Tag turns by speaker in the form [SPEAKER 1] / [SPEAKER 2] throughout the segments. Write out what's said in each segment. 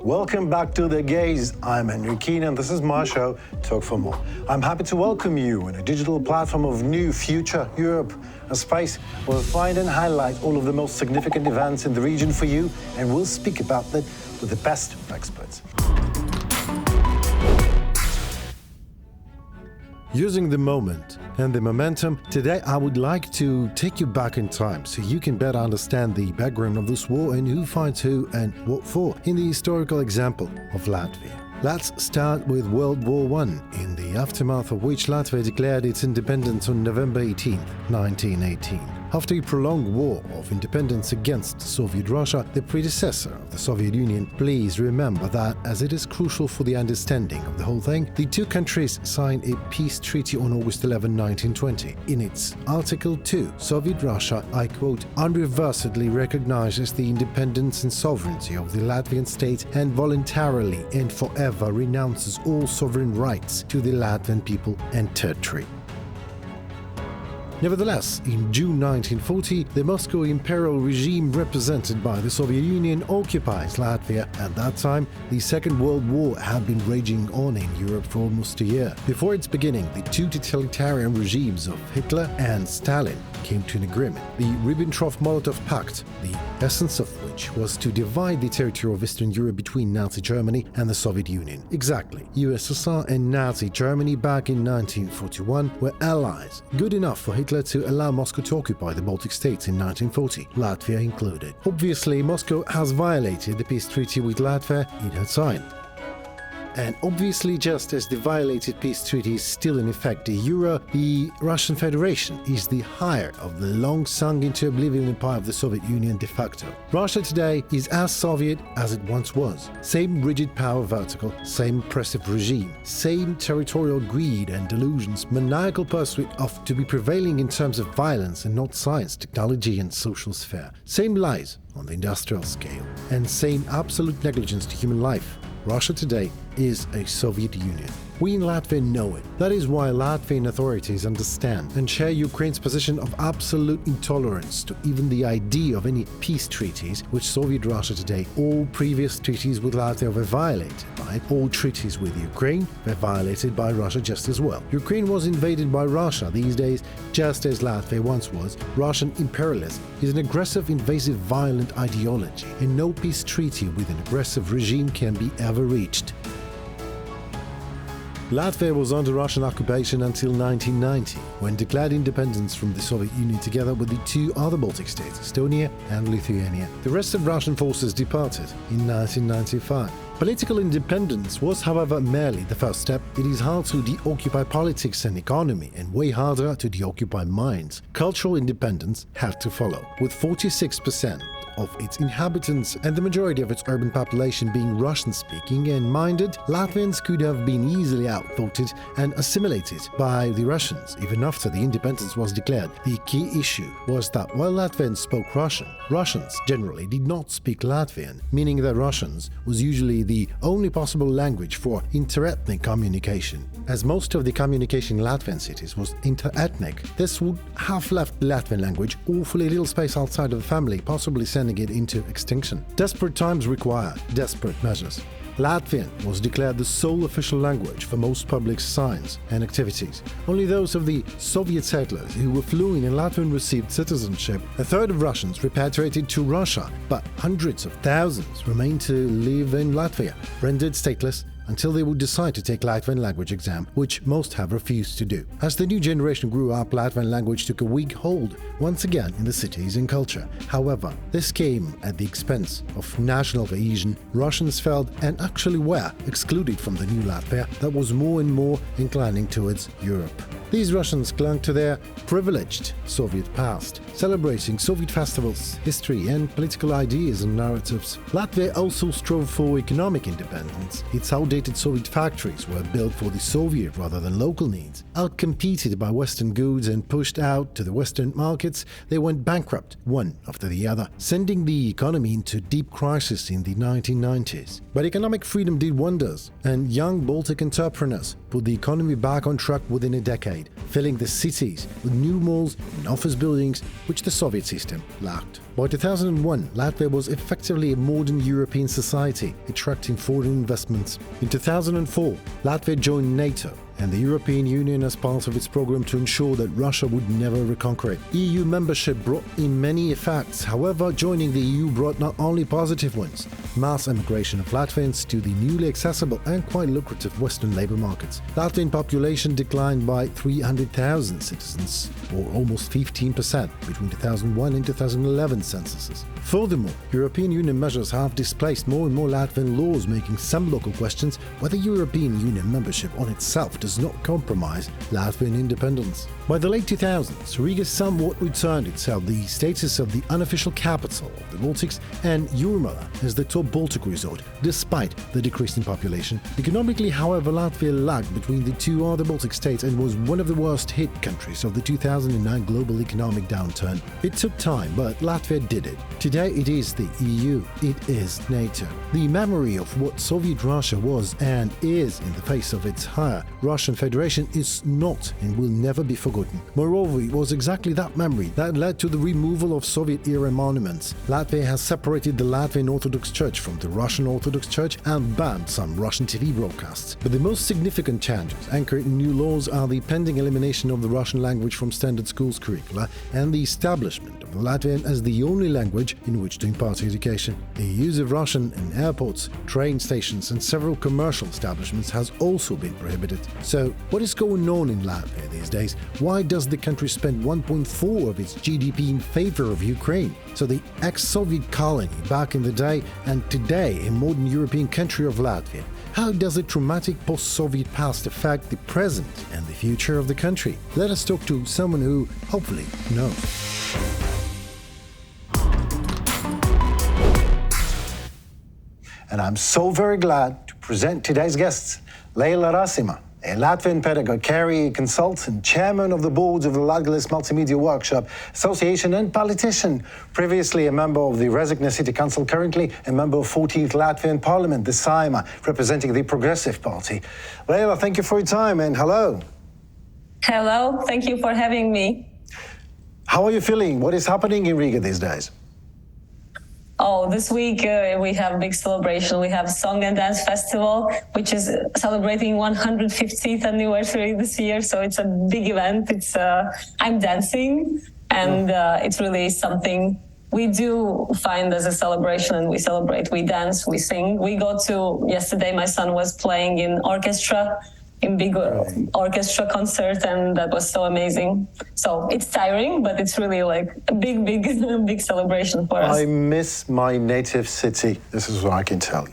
[SPEAKER 1] Welcome back to The Gaze. I'm Henry Keane and this is my show, Talk for More. I'm happy to welcome you in a digital platform of new future Europe, a space where we'll find and highlight all of the most significant events in the region for you, and we'll speak about that with the best of experts. Using the moment and the momentum, today I would like to take you back in time so you can better understand the background of this war and who fights who and what for in the historical example of Latvia. Let's start with World War I, in the aftermath of which Latvia declared its independence on November 18, 1918. After a prolonged war of independence against Soviet Russia, the predecessor of the Soviet Union, please remember that, as it is crucial for the understanding of the whole thing, the two countries signed a peace treaty on August 11, 1920. In its Article 2, Soviet Russia, I quote, "unreservedly recognizes the independence and sovereignty of the Latvian state and voluntarily and forever renounces all sovereign rights to the Latvian people and territory." Nevertheless, in June 1940, the Moscow imperial regime represented by the Soviet Union occupies Latvia. At that time, the Second World War had been raging on in Europe for almost a year. Before its beginning, the two totalitarian regimes of Hitler and Stalin came to an agreement, the Ribbentrop-Molotov Pact, the essence of which was to divide the territory of Eastern Europe between Nazi Germany and the Soviet Union. Exactly, USSR and Nazi Germany back in 1941 were allies, good enough for Hitler to allow Moscow to occupy the Baltic states in 1940, Latvia included. Obviously, Moscow has violated the peace treaty with Latvia it had signed. And obviously, just as the violated peace treaty is still in effect de jure, the Russian Federation is the heir of the long-sunk into oblivion empire of the Soviet Union de facto. Russia today is as Soviet as it once was. Same rigid power vertical, same oppressive regime, same territorial greed and delusions, maniacal pursuit of to be prevailing in terms of violence and not science, technology and social sphere. Same lies on the industrial scale, and same absolute negligence to human life. Russia today is a Soviet Union. We in Latvia know it. That is why Latvian authorities understand and share Ukraine's position of absolute intolerance to even the idea of any peace treaties with Soviet Russia today. All previous treaties with Latvia were violated by it. All treaties with Ukraine were violated by Russia just as well. Ukraine was invaded by Russia these days, just as Latvia once was. Russian imperialism is an aggressive, invasive, violent ideology, and no peace treaty with an aggressive regime can be ever reached. Latvia was under Russian occupation until 1990, when declared independence from the Soviet Union together with the two other Baltic states, Estonia and Lithuania. The rest of Russian forces departed in 1995. Political independence was, however, merely the first step. It is hard to deoccupy politics and economy, and way harder to deoccupy minds. Cultural independence had to follow, with 46% of its inhabitants and the majority of its urban population being Russian-speaking and minded. Latvians could have been easily outvoted and assimilated by the Russians even after the independence was declared. The key issue was that while Latvians spoke Russian, Russians generally did not speak Latvian, meaning that Russians was usually the only possible language for interethnic communication. As most of the communication in Latvian cities was interethnic, this would have left the Latvian language awfully little space outside of the family, possibly sending it into extinction. Desperate times require desperate measures. Latvian was declared the sole official language for most public signs and activities. Only those of the Soviet settlers who were fluent in Latvian received citizenship. A third of Russians repatriated to Russia, but hundreds of thousands remained to live in Latvia, rendered stateless until they would decide to take Latvian language exam, which most have refused to do. As the new generation grew up, Latvian language took a weak hold once again in the cities and culture. However, this came at the expense of national cohesion. Russians felt, and actually were, excluded from the new Latvia that was more and more inclining towards Europe. These Russians clung to their privileged Soviet past, celebrating Soviet festivals, history and political ideas and narratives. Latvia also strove for economic independence. Its outdated Soviet factories were built for the Soviet rather than local needs. Outcompeted by Western goods and pushed out to the Western markets, they went bankrupt, one after the other, sending the economy into deep crisis in the 1990s. But economic freedom did wonders, and young Baltic entrepreneurs put the economy back on track within a decade, filling the cities with new malls and office buildings which the Soviet system lacked. By 2001, Latvia was effectively a modern European society, attracting foreign investments. In 2004, Latvia joined NATO and the European Union as part of its program to ensure that Russia would never reconquer it. EU membership brought in many effects. However, joining the EU brought not only positive ones: mass emigration of Latvians to the newly accessible and quite lucrative Western labour markets. Latvian population declined by 300,000 citizens, or almost 15%, between 2001 and 2011 censuses. Furthermore, European Union measures have displaced more and more Latvian laws, making some local questions whether European Union membership on itself does not compromise Latvian independence. By the late 2000s, Riga somewhat returned itself the status of the unofficial capital of the Baltics and Jūrmala as the top Baltic resort, despite the decrease in population. Economically, however, Latvia lagged between the two other Baltic states and was one of the worst hit countries of the 2009 global economic downturn. It took time, but Latvia did it. Today it is the EU, it is NATO. The memory of what Soviet Russia was and is in the face of its higher Russian Federation is not and will never be forgotten. Moreover, it was exactly that memory that led to the removal of Soviet-era monuments. Latvia has separated the Latvian Orthodox Church from the Russian Orthodox Church and banned some Russian TV broadcasts. But the most significant changes anchored in new laws are the pending elimination of the Russian language from standard schools curricula and the establishment of the Latvian as the only language in which to impart education. The use of Russian in airports, train stations and several commercial establishments has also been prohibited. So, what is going on in Latvia these days? Why does the country spend 1.4% of its GDP in favor of Ukraine? So the ex-Soviet colony back in the day and today a modern European country of Latvia. How does the traumatic post-Soviet past affect the present and the future of the country? Let us talk to someone who hopefully knows. And I'm so very glad to present today's guests, Leila Rasima, a Latvian pedagogue, career consultant, chairman of the boards of the Latgales Multimedia Workshop Association and politician, previously a member of the Rezekne City Council, currently a member of 14th Latvian Parliament, the Saima, representing the Progressive Party. Leila, thank you for your time and hello.
[SPEAKER 2] Hello, thank you for having me.
[SPEAKER 1] How are you feeling? What is happening in Riga these days?
[SPEAKER 2] Oh, this week we have a big celebration. We have Song and Dance Festival, which is celebrating 150th anniversary this year. So it's a big event. I'm dancing, and it's really something we do find as a celebration, and we celebrate. We dance, we sing. Yesterday my son was playing in orchestra, in big orchestra concert, and that was so amazing. So it's tiring, but it's really like a big celebration for us.
[SPEAKER 1] I miss my native city. This is what I can tell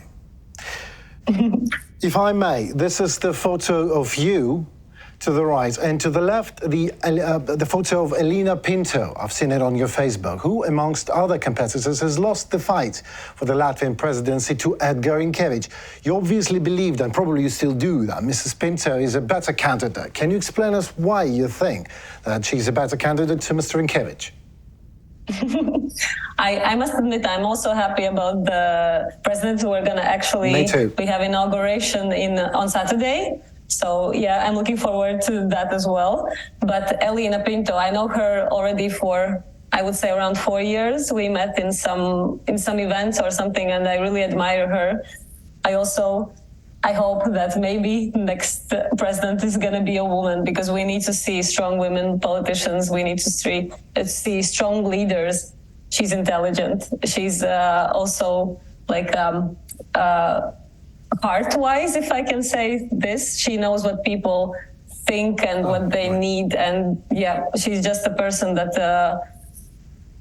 [SPEAKER 1] you. If I may, this is the photo of you to the right, and to the left, the photo of Elina Pinto. I've seen it on your Facebook, who, amongst other competitors, has lost the fight for the Latvian presidency to Edgar Rinkēvičs. You obviously believed, and probably you still do, that Mrs. Pinto is a better candidate. Can you explain us why you think that she's a better candidate to Mr. Rinkēvičs?
[SPEAKER 2] I must admit, I'm also happy about the president. We're going to actually, we have inauguration on Saturday. So yeah, I'm looking forward to that as well. But Elina Pinto, I know her already for, I would say, around 4 years. We met in some events or something, and I really admire her. I hope that maybe next president is going to be a woman, because we need to see strong women politicians. We need to see strong leaders. She's intelligent. She's also like heart-wise, if I can say this. She knows what people think and what they need. And yeah, she's just a person that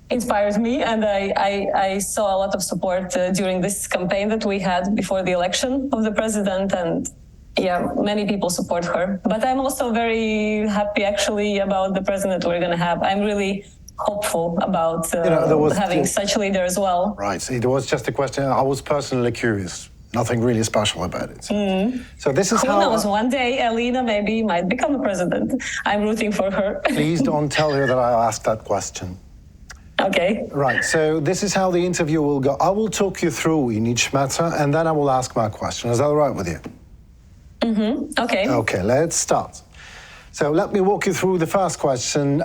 [SPEAKER 2] inspires me. And I saw a lot of support during this campaign that we had before the election of the president. And yeah, many people support her. But I'm also very happy actually about the president we're going to have. I'm really hopeful about having such a leader as well.
[SPEAKER 1] Right. It was just a question. I was personally curious. Nothing really special about it. So this is
[SPEAKER 2] Who knows? One day, Elina maybe might become a president. I'm rooting for her.
[SPEAKER 1] Please don't tell her that I asked that question.
[SPEAKER 2] Okay.
[SPEAKER 1] Right. So this is how the interview will go. I will talk you through in each matter, and then I will ask my question. Is that all right with you?
[SPEAKER 2] Okay.
[SPEAKER 1] Okay, let's start. So let me walk you through the first question.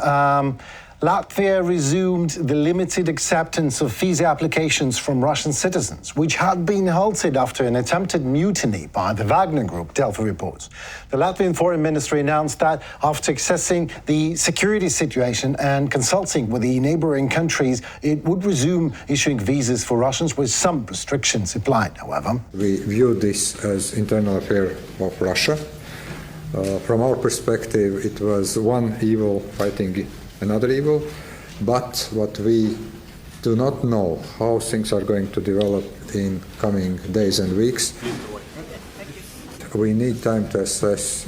[SPEAKER 1] Latvia resumed the limited acceptance of visa applications from Russian citizens, which had been halted after an attempted mutiny by the Wagner Group, Delphi reports. The Latvian Foreign Ministry announced that after assessing the security situation and consulting with the neighboring countries, it would resume issuing visas for Russians with some restrictions applied, however.
[SPEAKER 3] We view this as internal affair of Russia. From our perspective, it was one evil fighting another evil, but what we do not know how things are going to develop in coming days and weeks. We need time to assess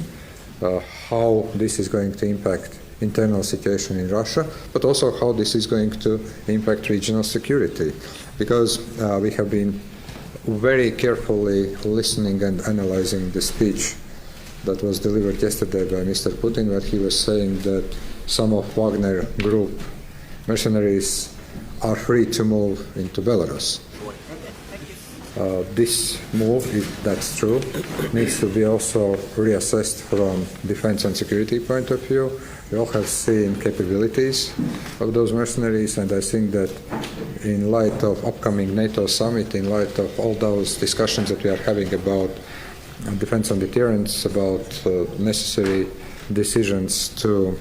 [SPEAKER 3] how this is going to impact internal situation in Russia, but also how this is going to impact regional security, because we have been very carefully listening and analyzing the speech that was delivered yesterday by Mr. Putin, where he was saying that some of Wagner Group mercenaries are free to move into Belarus. This move, if that's true, needs to be also reassessed from defense and security point of view. We all have seen capabilities of those mercenaries, and I think that in light of upcoming NATO summit, in light of all those discussions that we are having about defense and deterrence, about necessary decisions to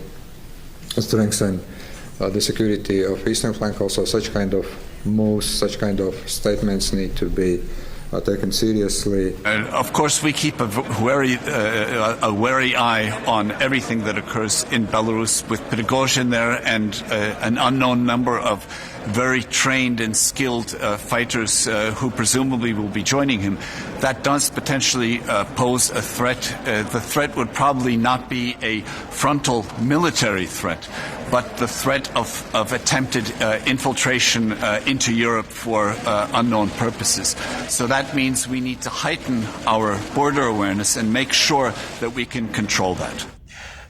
[SPEAKER 3] strengthen the security of eastern flank, also such kind of moves, such kind of statements need to be taken seriously.
[SPEAKER 4] Of course, we keep a wary eye on everything that occurs in Belarus, with Prigozhin there and an unknown number of very trained and skilled fighters who presumably will be joining him. That does potentially pose a threat. The threat would probably not be a frontal military threat, but the threat of attempted infiltration into Europe for unknown purposes. So that means we need to heighten our border awareness and make sure that we can control that.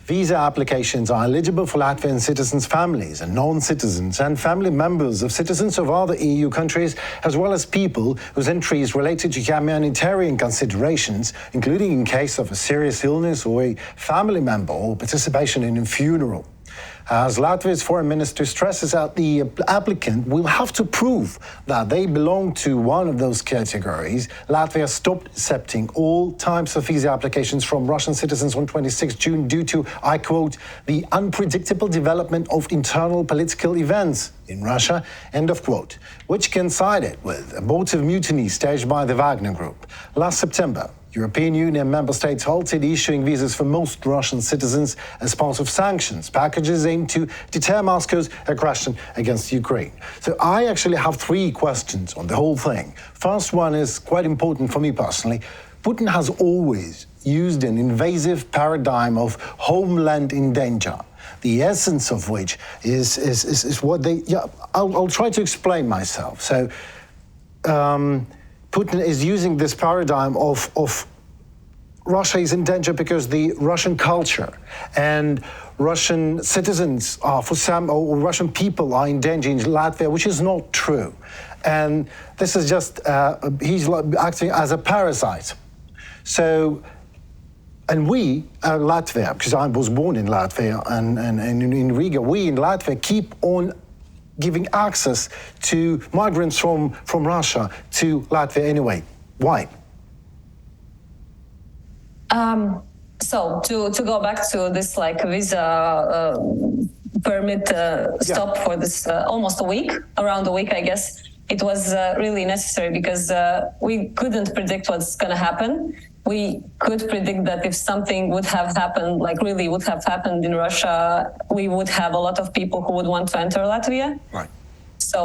[SPEAKER 1] Visa applications are eligible for Latvian citizens' families and non-citizens and family members of citizens of other EU countries, as well as people whose entry is related to humanitarian considerations, including in case of a serious illness or a family member or participation in a funeral. As Latvia's foreign minister stresses out, the applicant will have to prove that they belong to one of those categories. Latvia stopped accepting all types of visa applications from Russian citizens on 26 June due to, I quote, the unpredictable development of internal political events in Russia, end of quote, which coincided with abortive mutiny staged by the Wagner Group. Last September, European Union member states halted issuing visas for most Russian citizens as part of sanctions packages aimed to deter Moscow's aggression against Ukraine. So I actually have three questions on the whole thing. First one is quite important for me personally. Putin has always used an invasive paradigm of homeland in danger, the essence of which is what they... Yeah, I'll try to explain myself. So Putin is using this paradigm of Russia is in danger because the Russian culture and Russian citizens are, for some, or Russian people are in danger in Latvia, which is not true. And this is just, he's acting as a parasite. So, and we, Latvia, because I was born in Latvia and in Riga, we in Latvia keep on giving access to migrants from Russia to Latvia anyway. Why?
[SPEAKER 2] So to go back to this like visa permit stop for this almost a week, around a week, I guess, it was really necessary because we couldn't predict what's going to happen. We could predict that if something would have happened, like really would have happened in Russia, we would have a lot of people who would want to enter Latvia.
[SPEAKER 1] Right.
[SPEAKER 2] So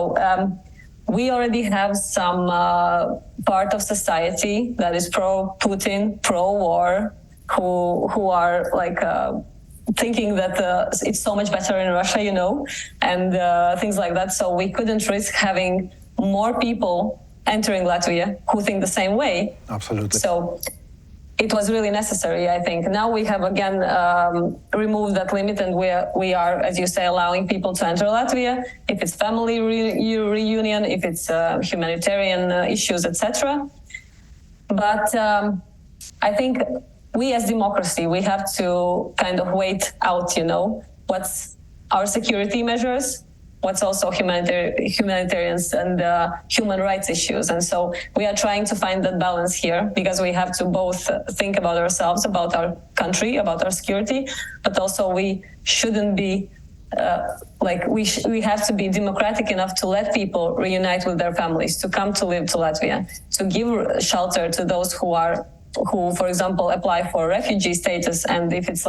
[SPEAKER 2] we already have some part of society that is pro-Putin, pro-war, who are like thinking that it's so much better in Russia, you know, and things like that. So we couldn't risk having more people entering Latvia who think the same way.
[SPEAKER 1] Absolutely.
[SPEAKER 2] So it was really necessary, I think. Now we have again removed that limit, and we are, as you say, allowing people to enter Latvia if it's family reunion, if it's humanitarian issues, etc. But I think we as democracy, we have to kind of wait out, what's our security measures, what's also humanitarians and human rights issues. And so we are trying to find that balance here, because we have to both think about ourselves, about our country, about our security, but also we shouldn't be we have to be democratic enough to let people reunite with their families, to come to live to Latvia, to give shelter to those who, for example, apply for refugee status. And if it's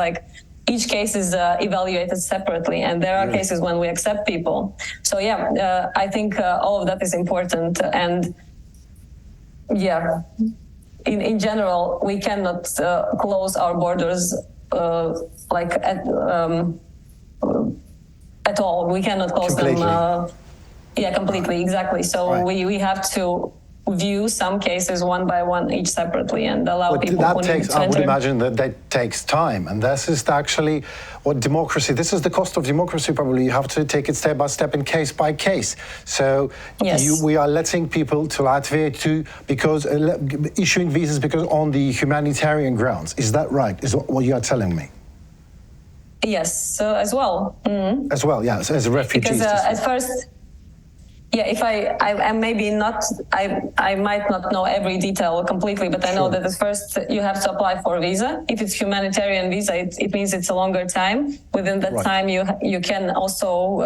[SPEAKER 2] each case is evaluated separately, and there are cases when we accept people. So I think all of that is important. And in general, we cannot close our borders at all. We cannot close
[SPEAKER 1] completely.
[SPEAKER 2] them. Completely, exactly. So we have to view some cases one by one, each separately, and allow people
[SPEAKER 1] that
[SPEAKER 2] who
[SPEAKER 1] takes,
[SPEAKER 2] need to
[SPEAKER 1] I would
[SPEAKER 2] enter.
[SPEAKER 1] imagine that takes time, and this is actually what democracy, this is the cost of democracy probably. You have to take it step by step and case by case. So we are letting people to Latvia issuing visas because on the humanitarian grounds. Is that right? Is what you are telling me?
[SPEAKER 2] Yes, as well. Mm-hmm.
[SPEAKER 1] As well, yes, as refugees.
[SPEAKER 2] Because at first, if I maybe not, I might not know every detail completely, but I know that at first you have to apply for a visa. If it's humanitarian visa, it means it's a longer time. Within that time, you can also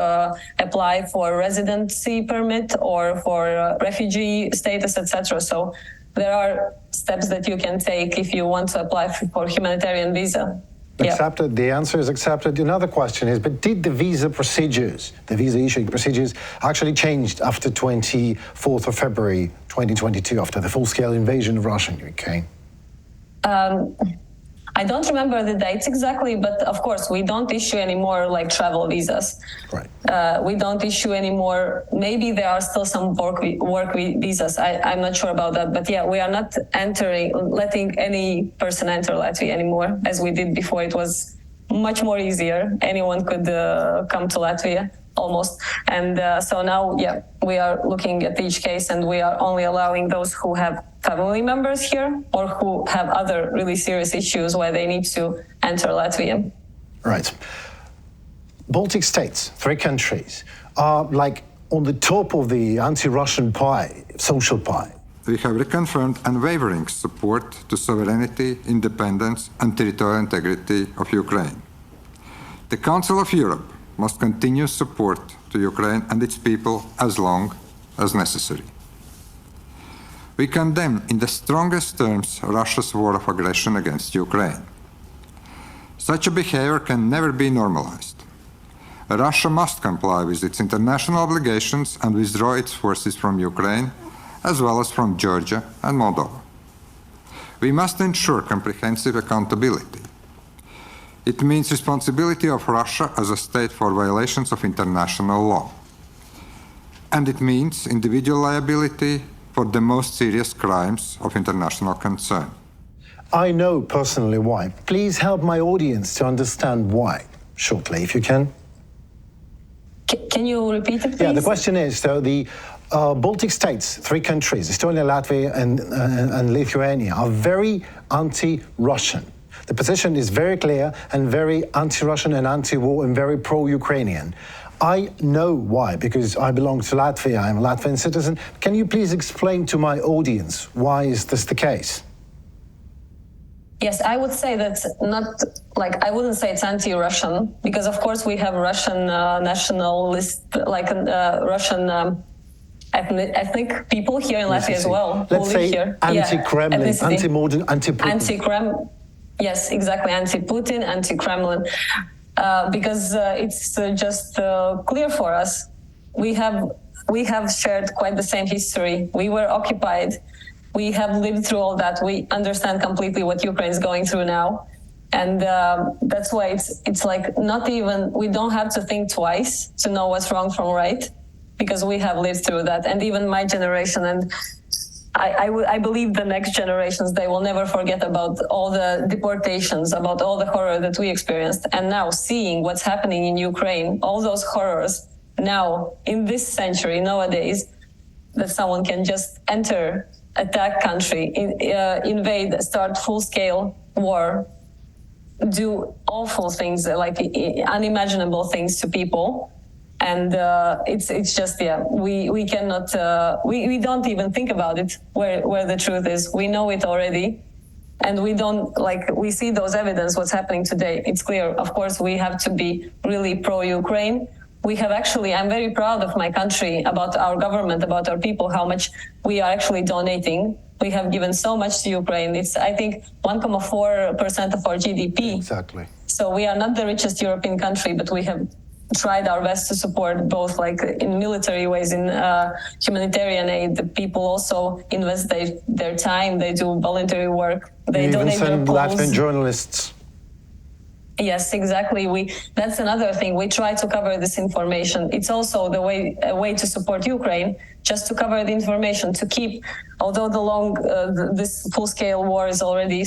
[SPEAKER 2] apply for residency permit or for refugee status, etc. So there are steps that you can take if you want to apply for humanitarian visa.
[SPEAKER 1] Accepted. The answer is accepted. Another question is, but did the visa issuing procedures actually changed after 24th of February 2022, after the full-scale invasion of Russia in Ukraine?
[SPEAKER 2] I don't remember the dates exactly, but of course we don't issue any more travel visas.
[SPEAKER 1] Right.
[SPEAKER 2] We don't issue any more. Maybe there are still some work visas. I'm not sure about that, but we are not letting any person enter Latvia anymore, as we did before. It was much more easier. Anyone could come to Latvia almost. And so now, we are looking at each case, and we are only allowing those who have family members here or who have other really serious issues where they need to enter Latvia.
[SPEAKER 1] Right. Baltic states, 3 countries, are on the top of the anti-Russian pie, social pie.
[SPEAKER 3] We have reconfirmed unwavering support to sovereignty, independence, and territorial integrity of Ukraine. The Council of Europe must continue support to Ukraine and its people as long as necessary. We condemn in the strongest terms Russia's war of aggression against Ukraine. Such a behavior can never be normalized. Russia must comply with its international obligations and withdraw its forces from Ukraine, as well as from Georgia and Moldova. We must ensure comprehensive accountability. It means responsibility of Russia as a state for violations of international law. And it means individual liability for the most serious crimes of international concern.
[SPEAKER 1] I know personally why. Please help my audience to understand why, shortly, if you can.
[SPEAKER 2] Can you repeat it, please?
[SPEAKER 1] Yeah, the question is, so the Baltic states, 3 countries, Estonia, Latvia, and Lithuania, are very anti-Russian. The position is very clear and very anti-Russian and anti-war and very pro-Ukrainian. I know why, because I belong to Latvia, I'm a Latvian citizen. Can you please explain to my audience why is this the case?
[SPEAKER 2] Yes, I would say that's not, I wouldn't say it's anti-Russian, because of course we have Russian nationalist, Russian ethnic people here in Latvia as well.
[SPEAKER 1] Let's say
[SPEAKER 2] here.
[SPEAKER 1] anti-Kremlin, anti-modern, anti-Putin.
[SPEAKER 2] Yes, exactly, anti-Putin, anti-Kremlin. Because it's just clear for us. We have shared quite the same history. We were occupied. We have lived through all that. We understand completely what Ukraine is going through now. And that's why it's not even, we don't have to think twice to know what's wrong from right, because we have lived through that. And even my generation, and I believe the next generations, they will never forget about all the deportations, about all the horror that we experienced. And now seeing what's happening in Ukraine, all those horrors now in this century, nowadays, that someone can just enter attack country, invade, start full-scale war, do awful things, like unimaginable things to people. And it's just, we cannot, we don't even think about it, where the truth is. We know it already. And we don't, we see those evidence, what's happening today. It's clear. Of course, we have to be really pro-Ukraine. We have actually, I'm very proud of my country, about our government, about our people, how much we are actually donating. We have given so much to Ukraine. It's, I think, 1.4% of our GDP.
[SPEAKER 1] Exactly.
[SPEAKER 2] So we are not the richest European country, but we have tried our best to support both, in military ways, in humanitarian aid. The people also invest their time. They do voluntary work. They donate their polls.
[SPEAKER 1] Latvian journalists.
[SPEAKER 2] Yes, exactly. That's another thing. We try to cover this information. It's also a way to support Ukraine, just to cover the information, to keep, although this full-scale war is already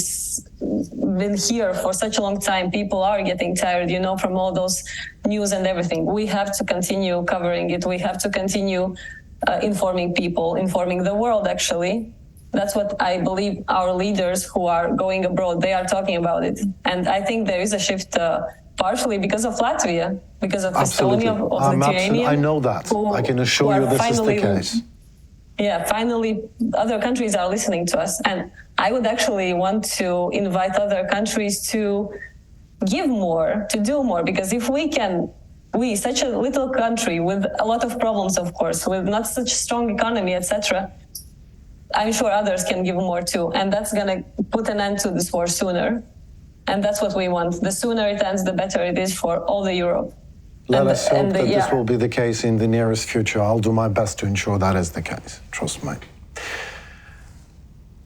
[SPEAKER 2] been here for such a long time, people are getting tired, from all those news and everything. We have to continue covering it. We have to continue informing people, informing the world, actually. That's what I believe our leaders who are going abroad, they are talking about it. And I think there is a shift partially because of Latvia, because of Estonia, of Lithuania.
[SPEAKER 1] I know that. I can assure you this is the case.
[SPEAKER 2] Yeah, finally, other countries are listening to us. And I would actually want to invite other countries to give more, to do more, because if we, such a little country with a lot of problems, of course, with not such a strong economy, etc., I'm sure others can give more too. And that's going to put an end to this war sooner. And that's what we want. The sooner it ends, the better it is for all the Europe.
[SPEAKER 1] Let us hope that this will be the case in the nearest future. I'll do my best to ensure that is the case. Trust me.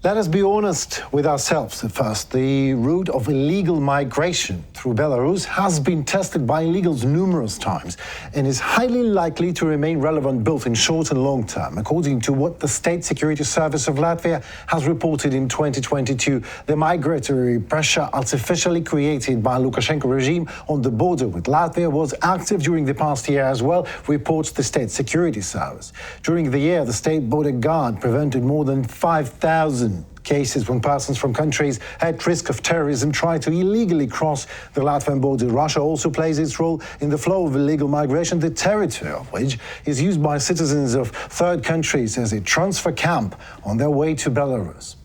[SPEAKER 1] Let us be honest with ourselves at first. The route of illegal migration through Belarus has been tested by illegals numerous times and is highly likely to remain relevant both in short and long term. According to what the State Security Service of Latvia has reported in 2022, the migratory pressure artificially created by Lukashenko regime on the border with Latvia was active during the past year as well, reports the State Security Service. During the year, the State Border Guard prevented more than 5,000 cases when persons from countries at risk of terrorism try to illegally cross the Latvian border. Russia also plays its role in the flow of illegal migration, the territory of which is used by citizens of third countries as a transfer camp on their way to Belarus.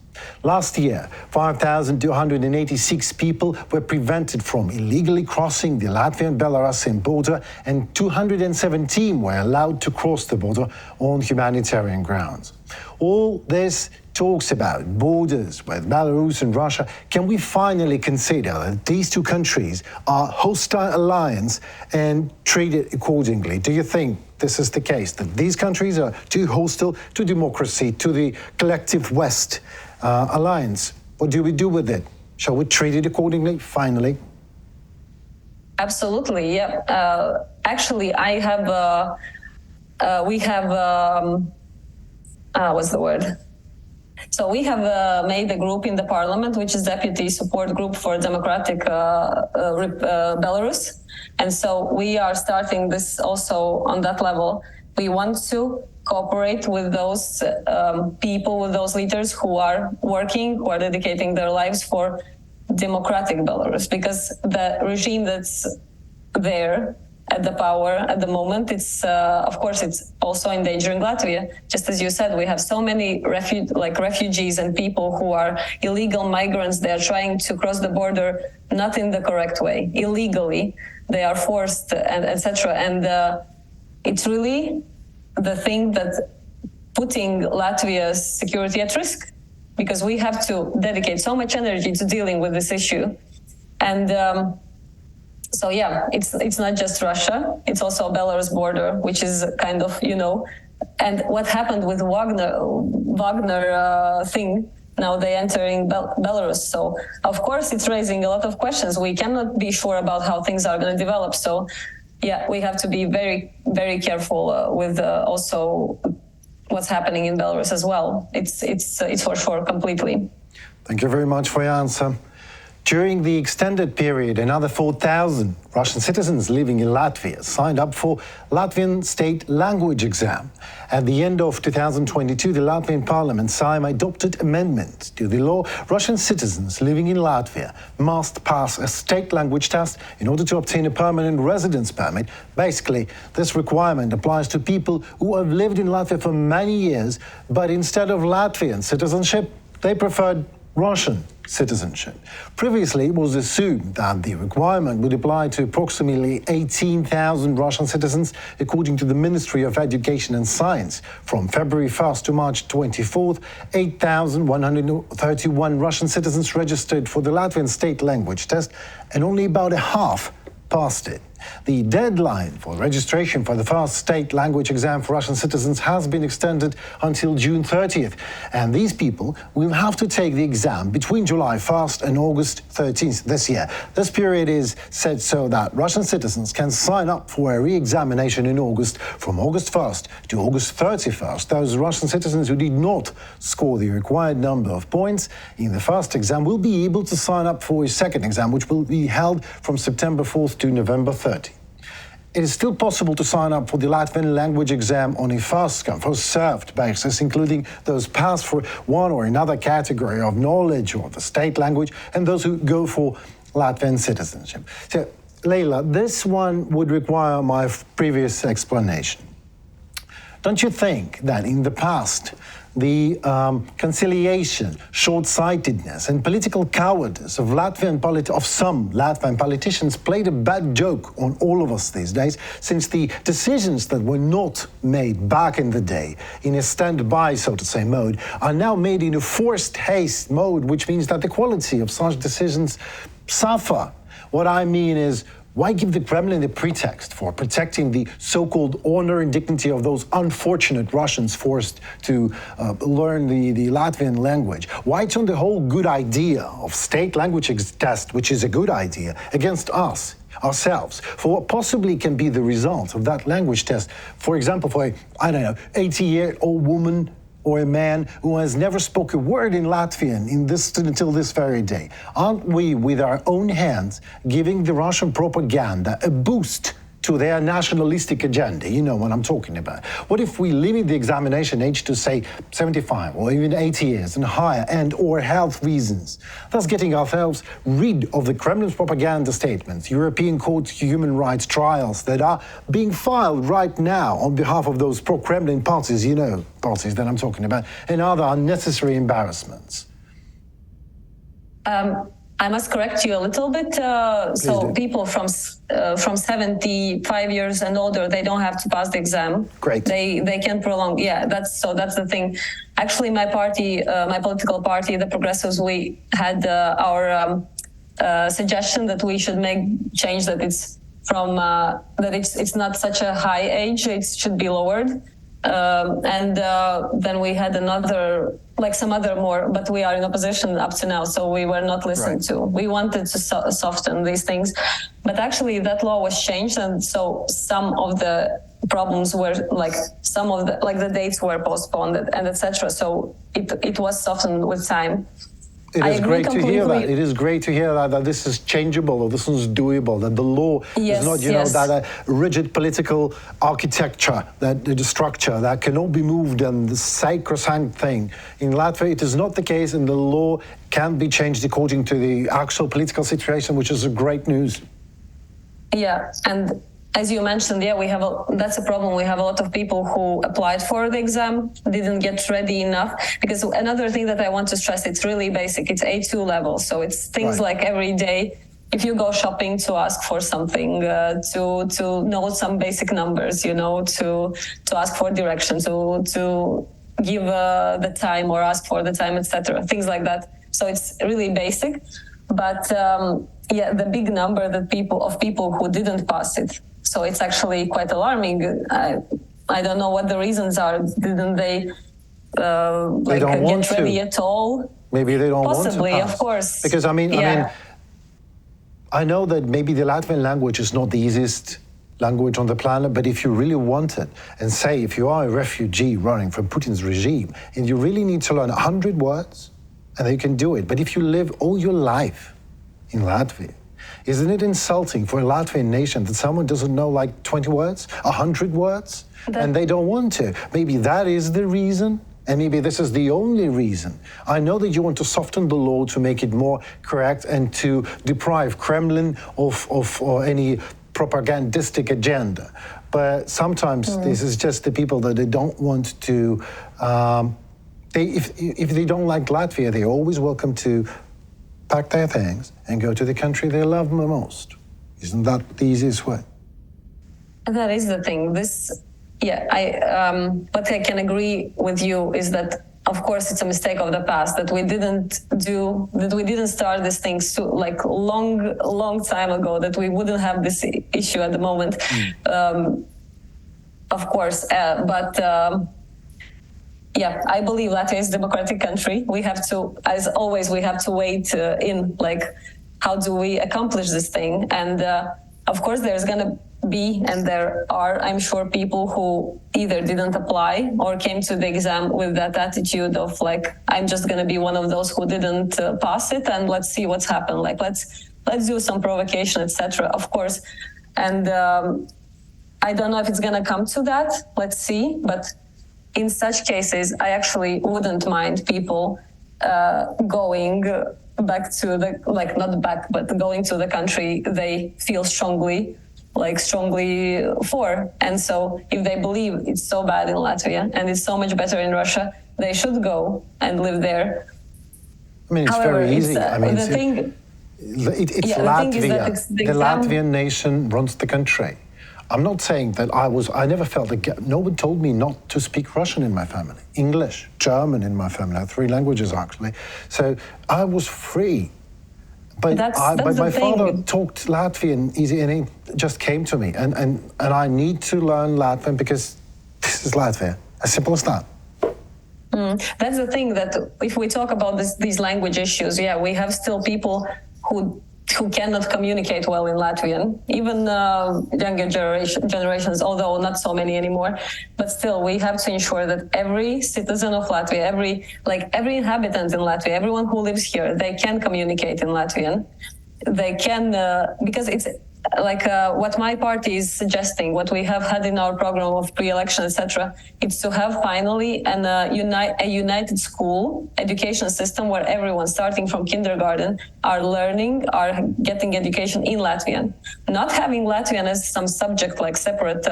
[SPEAKER 1] Last year, 5,286 people were prevented from illegally crossing the Latvian-Belarusian border, and 217 were allowed to cross the border on humanitarian grounds. All this talks about borders with Belarus and Russia. Can we finally consider that these two countries are hostile alliance and treat it accordingly? Do you think this is the case, that these countries are too hostile to democracy, to the collective West alliance? What do we do with it? Shall we treat it accordingly, finally?
[SPEAKER 2] Absolutely, yeah. Actually, we have, what's the word? So we have made a group in the parliament, which is Deputy Support Group for Democratic Belarus. And so we are starting this also on that level. We want to cooperate with those people, with those leaders who are working, who are dedicating their lives for democratic Belarus, because the regime that's there at the power at the moment, it's of course it's also endangering Latvia. Just as you said, we have so many refugees and people who are illegal migrants. They are trying to cross the border not in the correct way, illegally. They are forced, and etc. And it's really the thing that putting Latvia's security at risk, because we have to dedicate so much energy to dealing with this issue. And so yeah, it's not just Russia, it's also Belarus border, which is kind of, and what happened with Wagner thing, now they entering Belarus. So of course it's raising a lot of questions. We cannot be sure about how things are going to develop. So yeah, we have to be very, very careful with also what's happening in Belarus as well. It's for sure, completely.
[SPEAKER 1] Thank you very much for your answer. During the extended period, another 4,000 Russian citizens living in Latvia signed up for Latvian state language exam. At the end of 2022, the Latvian Parliament adopted amendments to the law. Russian citizens living in Latvia must pass a state language test in order to obtain a permanent residence permit. Basically, this requirement applies to people who have lived in Latvia for many years, but instead of Latvian citizenship, they preferred Russian citizenship. Previously, it was assumed that the requirement would apply to approximately 18,000 Russian citizens, according to the Ministry of Education and Science. From February 1st to March 24th, 8,131 Russian citizens registered for the Latvian state language test, and only about a half passed it. The deadline for registration for the first state language exam for Russian citizens has been extended until June 30th, and these people will have to take the exam between July 1st and August 13th this year. This period is set so that Russian citizens can sign up for a re-examination in August from August 1st to August 31st. Those Russian citizens who did not score the required number of points in the first exam will be able to sign up for a second exam, which will be held from September 4th to November 30th. It is still possible to sign up for the Latvian language exam on a first-come, first-served basis, including those passed for one or another category of knowledge or the state language, and those who go for Latvian citizenship. So, Leila, this one would require my previous explanation. Don't you think that in the past, the conciliation, short-sightedness, and political cowardice of some Latvian politicians played a bad joke on all of us these days, since the decisions that were not made back in the day in a stand-by, so to say, mode, are now made in a forced haste mode, which means that the quality of such decisions suffer. What I mean is, why give the Kremlin a pretext for protecting the so-called honor and dignity of those unfortunate Russians forced to learn the Latvian language? Why turn the whole good idea of state language test, which is a good idea, against us, ourselves, for what possibly can be the result of that language test? For example, for a, 80-year-old woman or a man who has never spoken a word in Latvian until this very day. Aren't we, with our own hands, giving the Russian propaganda a boost to their nationalistic agenda? You know what I'm talking about. What if we limit the examination age to, say, 75 or even 80 years and higher, or health reasons, thus getting ourselves rid of the Kremlin's propaganda statements, European Court human rights trials that are being filed right now on behalf of those pro-Kremlin parties, parties that I'm talking about, and other unnecessary embarrassments?
[SPEAKER 2] I must correct you a little bit. So people from 75 years and older, they don't have to pass the exam.
[SPEAKER 1] Great.
[SPEAKER 2] They can prolong. Yeah, that's the thing. Actually, my party, my political party, the Progressives, we had our suggestion that we should change that it's from that it's not such a high age. It should be lowered. And then we had some other more, but we are in opposition up to now, so we were not listened to. We wanted to soften these things, but actually that law was changed, and so some of the problems were the dates were postponed and etc. So it was softened with time.
[SPEAKER 1] It is great to hear that. It is great to hear that this is changeable, or this is doable, that the law is not, that rigid political architecture, that the structure that cannot be moved, and the sacrosanct thing. In Latvia, it is not the case, and the law can be changed according to the actual political situation, which is a great news.
[SPEAKER 2] Yeah, and as you mentioned, that's a problem. We have a lot of people who applied for the exam, didn't get ready enough. Because another thing that I want to stress, it's really basic. It's A2 level. So it's things like every day, if you go shopping, to ask for something, to know some basic numbers, to ask for direction, to give the time or ask for the time, etc. Things like that. So it's really basic. But the big number of people who didn't pass it. So it's actually quite alarming. I don't know what the reasons are. Didn't they
[SPEAKER 1] get
[SPEAKER 2] ready at all?
[SPEAKER 1] Maybe they don't want to.
[SPEAKER 2] Possibly, of course.
[SPEAKER 1] Because I know that maybe the Latvian language is not the easiest language on the planet, but if you really want it, and say if you are a refugee running from Putin's regime, and you really need to learn 100 words, and you can do it. But if you live all your life in Latvia? Isn't it insulting for a Latvian nation that someone doesn't know like 20 words, 100 words, and they don't want to? Maybe that is the reason, and maybe this is the only reason. I know that you want to soften the law to make it more correct and to deprive Kremlin of any propagandistic agenda. But sometimes this is just the people that they don't want to, if they don't like Latvia, they're always welcome to pack their things and go to the country they love the most. Isn't that the easiest way?
[SPEAKER 2] That is the thing. What I can agree with you is that, of course, it's a mistake of the past that we didn't start this thing like long time ago, that we wouldn't have this issue at the moment. Of course, I believe Latvia is a democratic country. We have to, as always, wait how do we accomplish this thing? And of course, there's going to be, and there are, I'm sure, people who either didn't apply or came to the exam with that attitude of I'm just going to be one of those who didn't pass it, and let's see what's happened. Let's do some provocation, etc. Of course, and I don't know if it's going to come to that. Let's see, but. In such cases, I actually wouldn't mind people going back to not back, but going to the country they feel strongly for. And so if they believe it's so bad in Latvia and it's so much better in Russia, they should go and live there.
[SPEAKER 1] I mean, it's very easy. It's Latvia. The Latvian nation runs the country. I'm not saying that I never felt no one told me not to speak Russian in my family, English, German in my family. I have 3 languages actually. So I was free. But my father talked Latvian easy, and he just came to me. And I need to learn Latvian because this is Latvia. As simple as that.
[SPEAKER 2] That's the thing, that if we talk about these language issues, we have still people who cannot communicate well in Latvian, even younger generations, although not so many anymore. But still, we have to ensure that every citizen of Latvia, every inhabitant in Latvia, everyone who lives here, they can communicate in Latvian. They can, because it's what my party is suggesting, what we have had in our program of pre-election, etc., it's to have finally a united school education system where everyone, starting from kindergarten, are getting education in Latvian. Not having Latvian as some subject, separate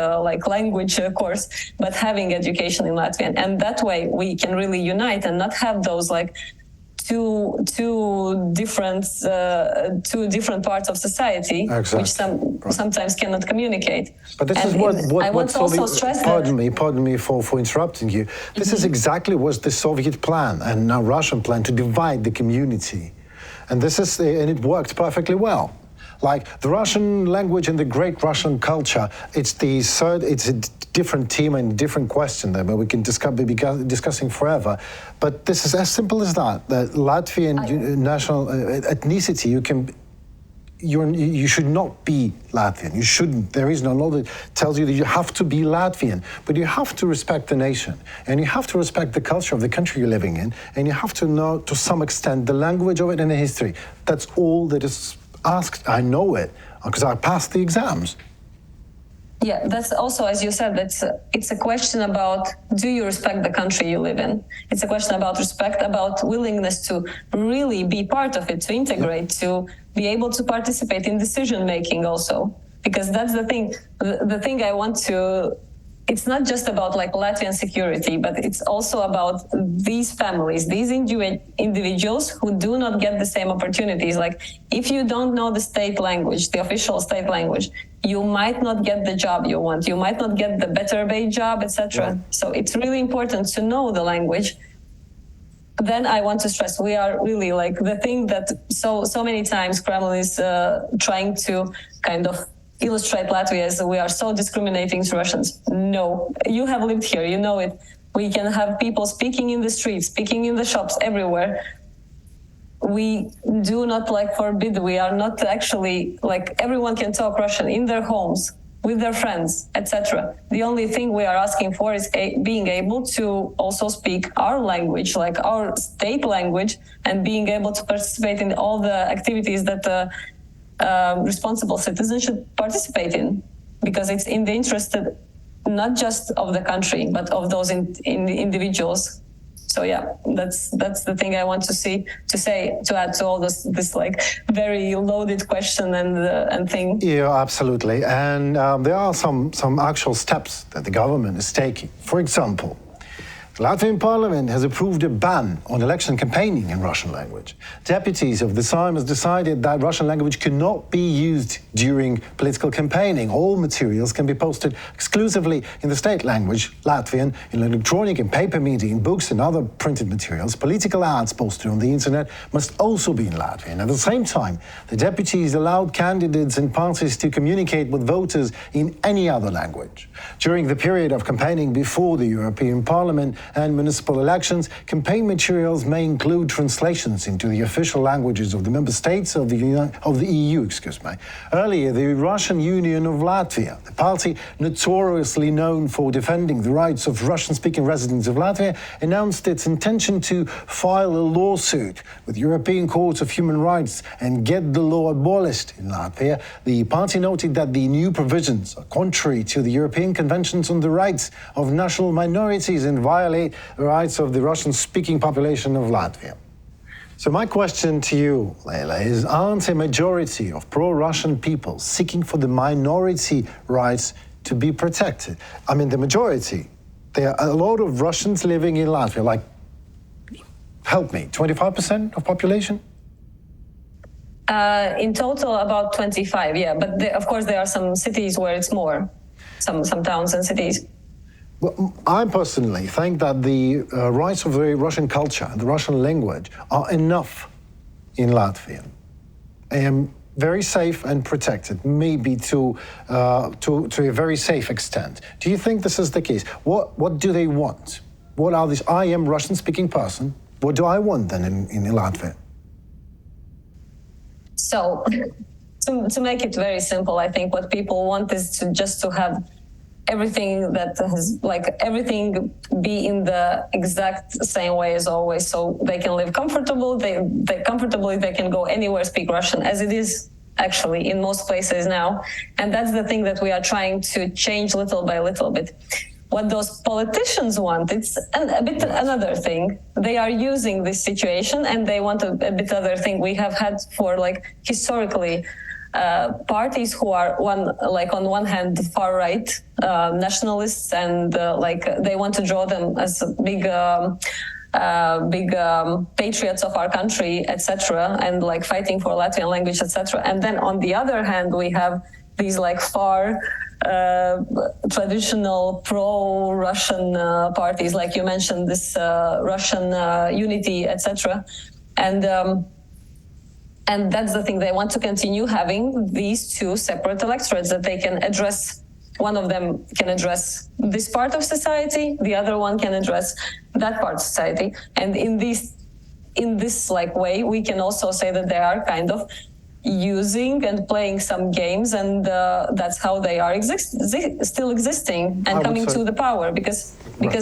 [SPEAKER 2] language course, but having education in Latvian. And that way we can really unite and not have those two different parts of society, exactly, which sometimes cannot communicate.
[SPEAKER 1] But this is what Soviet, pardon me for interrupting you. This is exactly was the Soviet plan and now Russian plan to divide the community, and and it worked perfectly well. Like the Russian language and the great Russian culture, it's a different team and different question there, but we can be discussing forever. But this is as simple as that. The Latvian national ethnicity, you should not be Latvian. You shouldn't. There is no law that tells you that you have to be Latvian, but you have to respect the nation, and you have to respect the culture of the country you're living in, and you have to know to some extent the language of it and the history. That's all that is asked. I know it because I passed the exams.
[SPEAKER 2] Yeah, that's also, as you said, it's a question about, do you respect the country you live in? It's a question about respect, about willingness to really be part of it, to integrate, to be able to participate in decision making also. Because that's the thing. The thing I want to, it's not just about Latvian security, but it's also about these families, these individuals who do not get the same opportunities. If you don't know the state language, the official state language, you might not get the job you want. You might not get the better paid job, etc. Yeah. So it's really important to know the language. Then I want to stress, we are really the thing that so many times Kremlin is trying to kind of illustrate Latvia as we are so discriminating to Russians. No, you have lived here, you know it. We can have people speaking in the streets, speaking in the shops, everywhere. We do not forbid. We are not actually everyone can talk Russian in their homes. with their friends, etc. The only thing we are asking for is being able to also speak our language, like our state language, and being able to participate in all the activities that responsible citizens should participate in, because it's in the interest not just of the country, but of those individuals. So yeah, that's the thing I want to add to all this like very loaded question and thing.
[SPEAKER 1] Yeah, absolutely. And there are some actual steps that the government is taking. For example, the Latvian Parliament has approved a ban on election campaigning in Russian language. Deputies of the Sejm has decided that Russian language cannot be used during political campaigning. All materials can be posted exclusively in the state language, Latvian, in electronic and paper media, in books and other printed materials. Political ads posted on the internet must also be in Latvian. At the same time, the deputies allowed candidates and parties to communicate with voters in any other language. During the period of campaigning before the European Parliament and municipal elections, campaign materials may include translations into the official languages of the member states of the EU. Earlier, the Russian Union of Latvia, the party notoriously known for defending the rights of Russian-speaking residents of Latvia, announced its intention to file a lawsuit with the European Court of Human Rights and get the law abolished in Latvia. The party noted that the new provisions are contrary to the European Conventions on the Rights of National Minorities and violate the rights of the Russian-speaking population of Latvia. So my question to you, Leila, is aren't a majority of pro-Russian people seeking for the minority rights to be protected? I mean, the majority, there are a lot of Russians living in Latvia, like, help me, 25% of population?
[SPEAKER 2] In total, about 25, yeah. But of course, there are some cities where it's more, some towns and cities.
[SPEAKER 1] Well, I personally think that the rights of the Russian culture and the Russian language are enough in Latvia. Very safe and protected, maybe to a very safe extent. Do you think this is the case? What do they want? What are these? I am Russian-speaking person. What do I want then in Latvia?
[SPEAKER 2] So, to make it very simple, I think what people want is to have everything everything be in the exact same way as always, so they can live comfortable. They comfortably, they can go anywhere, speak Russian, as it is actually in most places now. And that's the thing that we are trying to change little by little bit. What those politicians want, it's a bit another thing. They are using this situation and they want a bit other thing. We have had for historically parties who are on one hand far right nationalists, and they want to draw them as big patriots of our country, etc., and fighting for Latvian language, etc. And then on the other hand, we have these far traditional pro-Russian parties, like you mentioned, this Russian unity, etc. And that's the thing. They want to continue having these two separate electorates that they can address. One of them can address this part of society, the other one can address that part of society. And in this way, we can also say that they are kind of using and playing some games, and that's how they are still existing and coming to the power, because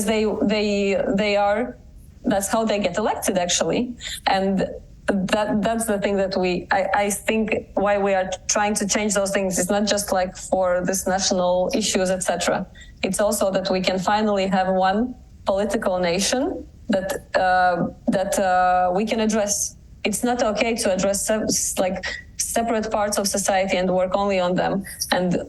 [SPEAKER 2] they are, that's how they get elected actually. And that's the thing that I think why we are trying to change those things. It's not just for this national issues, etc. It's also that we can finally have one political nation that we can address. It's not okay to address separate parts of society and work only on them,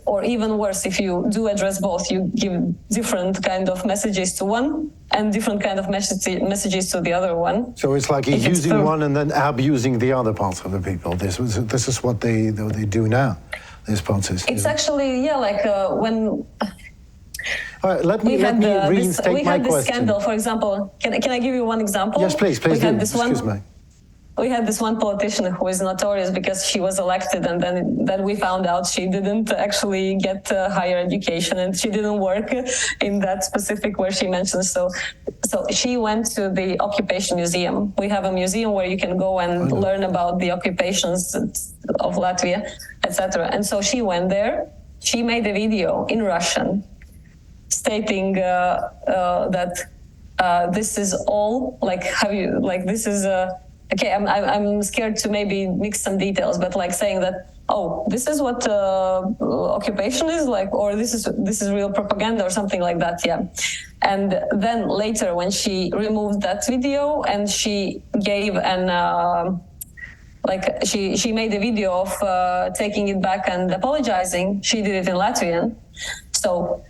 [SPEAKER 2] or even worse, if you do address both, you give different kind of messages to one and different kind of messages to the other one.
[SPEAKER 1] So it's like using one and then abusing the other parts of the people. This is what they do now, these parties.
[SPEAKER 2] It's actually, when...
[SPEAKER 1] All right, let me reinstate my question. We had this
[SPEAKER 2] scandal, for example. Can I give you one example?
[SPEAKER 1] Yes, please do. Excuse me.
[SPEAKER 2] We had this one politician who is notorious because she was elected, and then we found out she didn't actually get higher education and she didn't work in that specific where she mentions. So she went to the occupation museum. We have a museum where you can go and learn about the occupations of Latvia, etc. And so she went there she made a video in Russian stating that this is all like, this is okay. I'm scared to maybe mix some details, but like saying that, oh, this is what occupation is like, or this is real propaganda or something like that. Yeah. And then later when she removed that video and she gave an she made a video of taking it back and apologizing. She did it in Latvian. So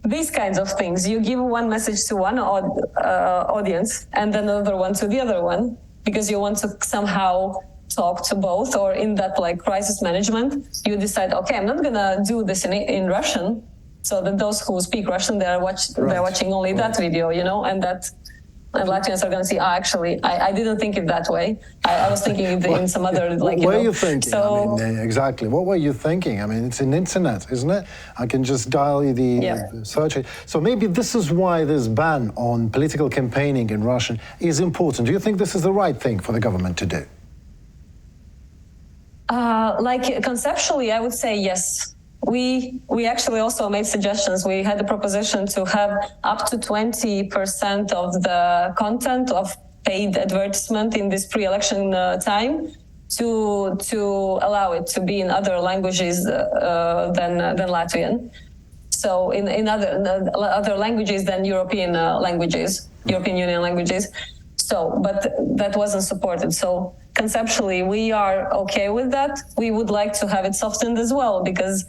[SPEAKER 2] these kinds of things, you give one message to one audience and then another one to the other one, because you want to somehow talk to both, or in that like crisis management, you decide, okay, I'm not gonna do this in Russian, so that those who speak Russian, they're watching only that video, and Latvians are going to see, actually, I didn't think it that way. I was thinking it in some other,
[SPEAKER 1] What were you thinking?
[SPEAKER 2] So,
[SPEAKER 1] exactly. What were you thinking? I mean, it's an internet, isn't it? I can just dial you the search. So maybe this is why this ban on political campaigning in Russian is important. Do you think this is the right thing for the government to do?
[SPEAKER 2] Conceptually, I would say yes. We actually also made suggestions. We had a proposition to have up to 20% of the content of paid advertisement in this pre-election time to allow it to be in other languages than Latvian. So in other languages than European languages, European Union languages. So, but that wasn't supported. So conceptually, we are okay with that. We would like to have it softened as well, because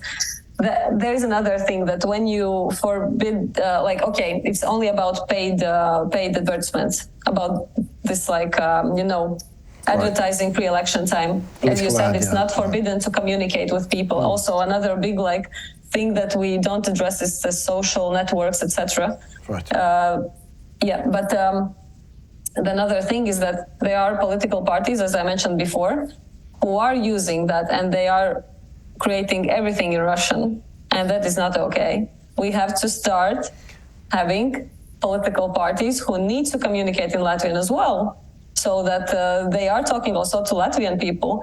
[SPEAKER 2] there is another thing that when you forbid, it's only about paid advertisements, about this advertising pre-election time. As you said, it's not forbidden to communicate with people. Also, another big thing that we don't address is the social networks, etc.
[SPEAKER 1] Right.
[SPEAKER 2] Another thing is that there are political parties, as I mentioned before, who are using that, and they are creating everything in Russian, and that is not okay. We have to start having political parties who need to communicate in Latvian as well, so that they are talking also to Latvian people.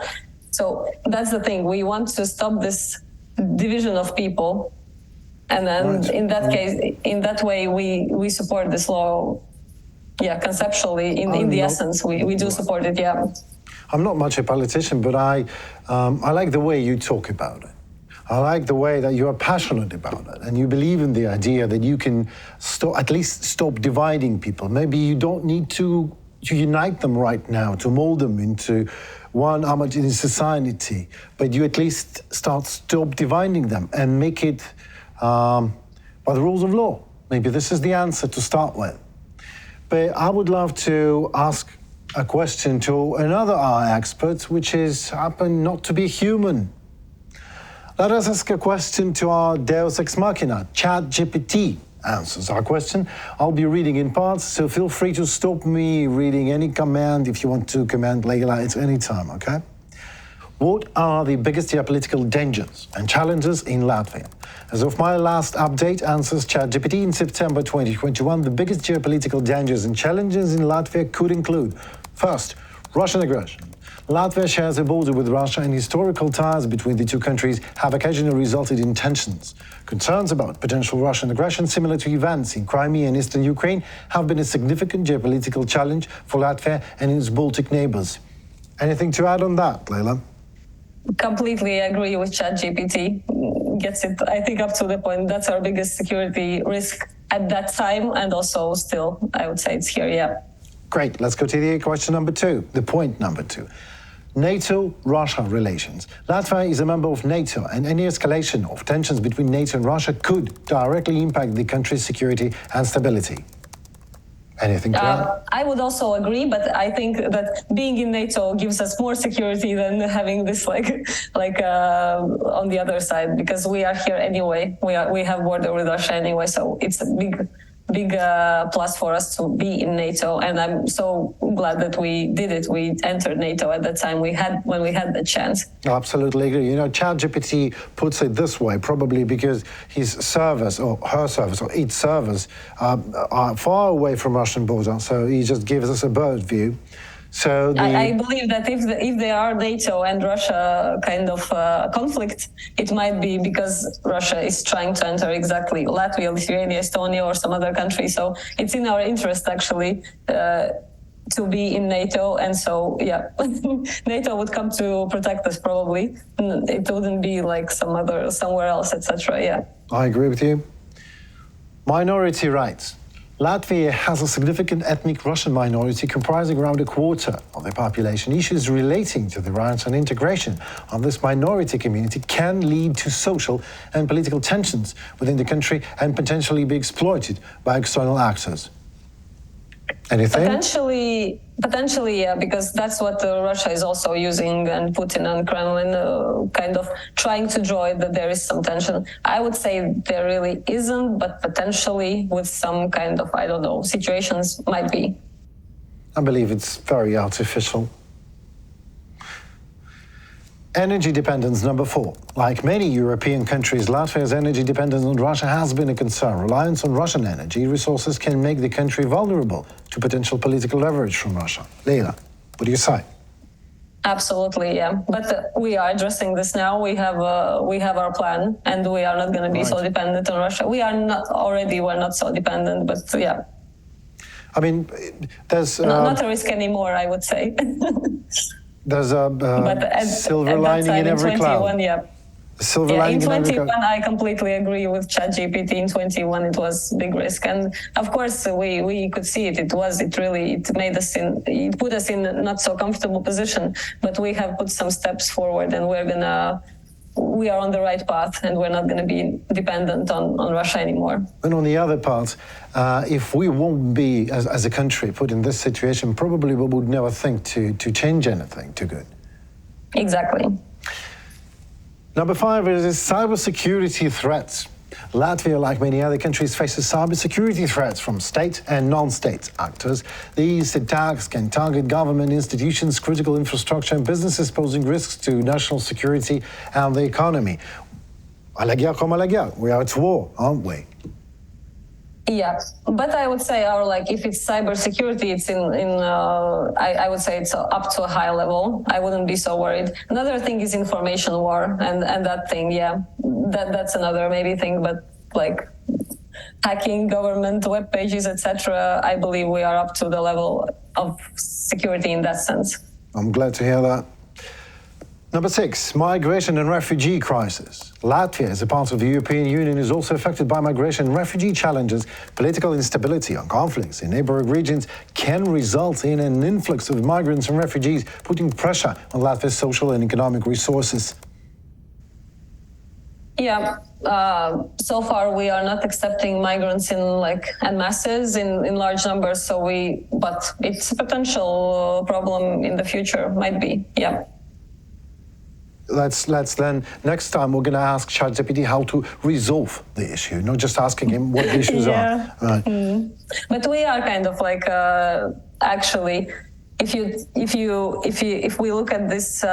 [SPEAKER 2] So that's the thing. We want to stop this division of people, and then in that case, in that way, we support this law. Yeah, conceptually, in the essence, we do support it, yeah.
[SPEAKER 1] I'm not much a politician, but I like the way you talk about it. I like the way that you are passionate about it, and you believe in the idea that you can at least stop dividing people. Maybe you don't need to unite them right now, to mold them into one homogeneous society, but you at least stop dividing them and make it by the rules of law. Maybe this is the answer to start with. But I would love to ask a question to another AI expert, which is happen not to be human. Let us ask a question to our Deus Ex Machina. ChatGPT answers our question. I'll be reading in parts, so feel free to stop me reading any command if you want to command Leila at any time, okay? What are the biggest geopolitical dangers and challenges in Latvia? As of my last update, answers ChatGPT in September 2021, the biggest geopolitical dangers and challenges in Latvia could include: first, Russian aggression. Latvia shares a border with Russia, and historical ties between the two countries have occasionally resulted in tensions. Concerns about potential Russian aggression, similar to events in Crimea and eastern Ukraine, have been a significant geopolitical challenge for Latvia and its Baltic neighbors. Anything to add on that, Leila?
[SPEAKER 2] Completely agree with ChatGPT. Gets it, I think, up to the point. That's our biggest security risk at that time, and also still, I would say it's here, yeah.
[SPEAKER 1] Great. Let's go to the question number two, the point number two. NATO-Russia relations. Latvia is a member of NATO, and any escalation of tensions between NATO and Russia could directly impact the country's security and stability. Anything to add?
[SPEAKER 2] I would also agree, but I think that being in NATO gives us more security than having this on the other side, because we are here anyway. We have border with Russia anyway, so it's a big plus for us to be in NATO, and I'm so glad that we did it. We entered NATO at that time when we had the chance.
[SPEAKER 1] Absolutely agree. ChatGPT puts it this way, probably because his servers or her servers or its servers are far away from Russian border, so he just gives us a bird view. So
[SPEAKER 2] I believe that if they are NATO and Russia kind of conflict, it might be because Russia is trying to enter exactly Latvia, Lithuania, Estonia, or some other country. So it's in our interest actually to be in NATO, and so yeah, NATO would come to protect us probably. It wouldn't be like somewhere else, etc. Yeah,
[SPEAKER 1] I agree with you. Minority rights. Latvia has a significant ethnic Russian minority comprising around a quarter of the population. Issues relating to the rights and integration of this minority community can lead to social and political tensions within the country and potentially be exploited by external actors. Anything?
[SPEAKER 2] Potentially, yeah, because that's what Russia is also using, and Putin and Kremlin kind of trying to draw it that there is some tension. I would say there really isn't, but potentially with some kind of, I don't know, situations might be.
[SPEAKER 1] I believe it's very artificial. Energy dependence, number 4. Like many European countries, Latvia's energy dependence on Russia has been a concern. Reliance on Russian energy resources can make the country vulnerable to potential political leverage from Russia. Leila, what do you say?
[SPEAKER 2] Absolutely, yeah. But we are addressing this now. We have our plan, and we are not going to be so dependent on Russia. We're not so dependent, but yeah.
[SPEAKER 1] I mean, there's...
[SPEAKER 2] not a risk anymore, I would say.
[SPEAKER 1] There's a silver lining in every cloud.
[SPEAKER 2] Yeah.
[SPEAKER 1] Silver lining
[SPEAKER 2] in 21,
[SPEAKER 1] in every cloud.
[SPEAKER 2] I completely agree with ChatGPT. In 21, it was big risk, and of course we could see it. It put us in a not so comfortable position. But we have put some steps forward, and we are on the right path, and we're not going to be dependent on Russia anymore.
[SPEAKER 1] And on the other part, if we won't be, as a country, put in this situation, probably we would never think to change anything to good.
[SPEAKER 2] Exactly.
[SPEAKER 1] Number 5 is cybersecurity threats. Latvia, like many other countries, faces cybersecurity threats from state and non-state actors. These attacks can target government institutions, critical infrastructure, and businesses, posing risks to national security and the economy. À la guerre comme à la guerre. We are at war, aren't we?
[SPEAKER 2] Yeah, but I would say if it's cybersecurity, it's I would say it's up to a high level. I wouldn't be so worried. Another thing is information war, and that thing, yeah, that's another maybe thing. But like hacking government web pages, etc., I believe we are up to the level of security in that sense.
[SPEAKER 1] I'm glad to hear that. Number 6, migration and refugee crisis. Latvia, as a part of the European Union, is also affected by migration and refugee challenges. Political instability and conflicts in neighboring regions can result in an influx of migrants and refugees, putting pressure on Latvia's social and economic resources.
[SPEAKER 2] Yeah, so far we are not accepting migrants en masses in large numbers. But it's a potential problem in the future, might be. Yeah.
[SPEAKER 1] Let's then, next time we're going to ask ChatGPT how to resolve the issue, not just asking him what the issues are. Right.
[SPEAKER 2] But we are kind of actually, if we look at this,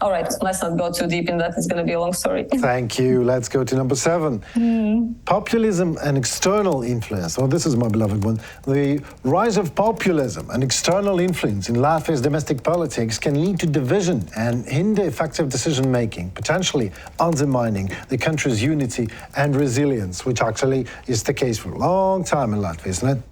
[SPEAKER 2] all right, let's not go too deep in that. It's going to be a long story.
[SPEAKER 1] Thank you. Let's go to number 7. Populism and external influence. Oh, this is my beloved one. The rise of populism and external influence in Latvia's domestic politics can lead to division and hinder effective decision-making, potentially undermining the country's unity and resilience, which actually is the case for a long time in Latvia, isn't it?